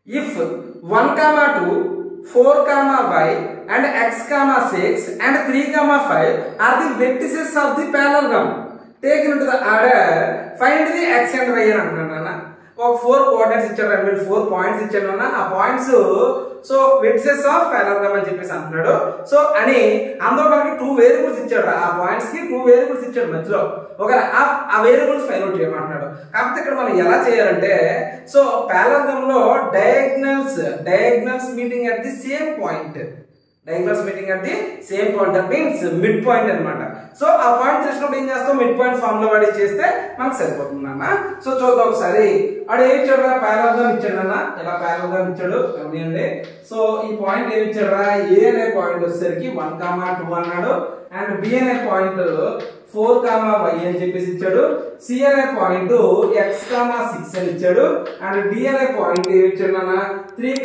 If 1, 2, 4, y and x, 6 and 3, 5 are the vertices of the parallelogram taken into the order, find the x and y and ఒక 4 coordinates ఇచ్చాడు అంటే 4 points ఇచ్చాడు అన్న ఆ points so vertices of పారలెలోగ్రామ్ అని చెప్పేసి అంటున్నాడు సో అని అందులో మనకి 2 వేరియబుల్స్ ఇచ్చాడు ఆ పాయింట్స్ కి 2 వేరియబుల్స్ ఇచ్చాడు మధ్యలో ఒక ఆ వేరియబుల్స్ ఫైండ్ అవుట్ చేయమంటున్నాడు కాకపోతే ఇక్కడ మనం ఎలా చేయాలంటే సో పారలెలోగ్రామ్ లో diagonals meeting at the same point diagonals meeting at the same point that means midpoint అన్నమాట సో ఆ పాయింట్ చేసినప్పుడు ఏం చేస్తాం మిడ్ పాయింట్ ఫార్ములా వాడి చేస్తే మనకు సరిపోతుందన్న సో చూద్దాం ఒకసారి ఆడ ఏం ఇచ్చాడు పారలెలోగ్రామ్ ఇచ్చాడు అన్న ఎలా పారలెలోగ్రామ్ ఇచ్చాడు గమనియండి సో ఈ పాయింట్ ఏం ఇచ్చాడు ఏ అనే పాయింట్ వచ్చేసరికి 1, 2 అన్నాడు అండ్ బి అనే పాయింట్ 4, y అని చెప్పేసి ఇచ్చాడు సి అనే పాయింట్ x, 6 అని ఇచ్చాడు అండ్ డి అనే పాయింట్ ఏం ఇచ్చాడు అన్న 3,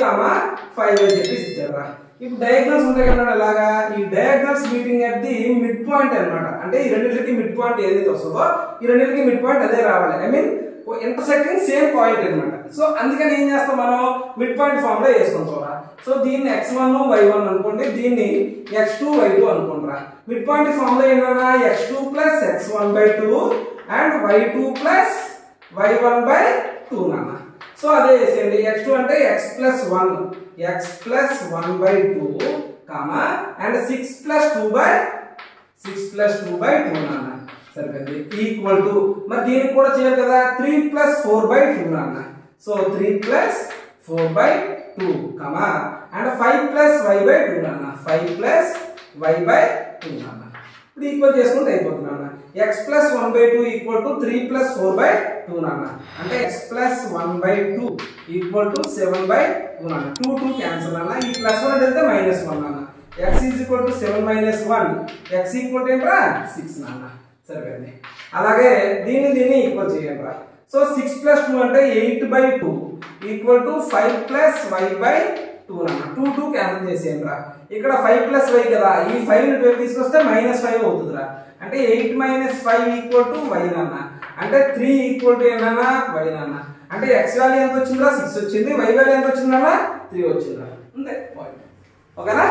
5 అని చెప్పేసి ఇచ్చాడు ఇప్పుడు డయాగ్నల్స్ ఉంటాయి కదా అలాగా ఈ diagonals meeting at the mid point అన్నమాట అంటే ఈ రెండింటికి మిడ్ పాయింట్ ఏదైతే వస్తుందో ఈ రెండింటికి మిడ్ పాయింట్ అదే రావాలి I mean intersecting same point అన్నమాట సో అందుకని ఏం చేస్తాం మనం మిడ్ పాయింట్ ఫార్ములా వేసుకుంటాం సో దీన్ని x1 y1 అనుకోండి దీన్ని x2 y2 అనుకుంటారా మిడ్ పాయింట్ ఫార్ములా ఏంటన్నా x2 + x1/2 and y2 + y1/2 నాన్న సో అదే చేసేయండి x2 అంటే x + 1/2 అండ్ 6 + 2/2 నాన్న సరిపోయింది ఈక్వల్ టు మరి దీనికి కూడా చేయాలి కదా 3 + 4/2 నాన్న సో 3 + 4/2 అండ్ 5 + y/2 నాన్న 5 + y/2 నాన్న ఇప్పుడు ఈక్వల్ చేసుకుంటే అయిపోతుంది నాన్న x + 1/2 = 3 + 4/2 నాన్న అంటే x + 1/2 = 7/2 నాన్న 2 క్యాన్సిల్ నాన్న ఈ ప్లస్ 1 అంటే -1 నాన్న x = 7 - 1 x = ఏంట్రా 6 నాన్న సరిపోయింది అలాగే దీన్ని ఈక్వల్ చేయండి రా సో 6 + 2 అంటే 8/2 = 5 + y/2 నాన్న 2 క్యాన్సిల్ చేసేయండి రా ఇక్కడ 5 + y కదా ఈ 5 ని ఇటు తీసుకొస్తే -5 అవుతుందిరా అంటే 8 - 5 = y నాన్న అంటే 3 = ఏనా y నాన్న అంటే x వాల్యూ ఎంత వచ్చిందిరా 6 వచ్చింది y వాల్యూ ఎంత వచ్చిందన్నా 3 వచ్చిందిరా అంతే పాయింట్ ఓకేనా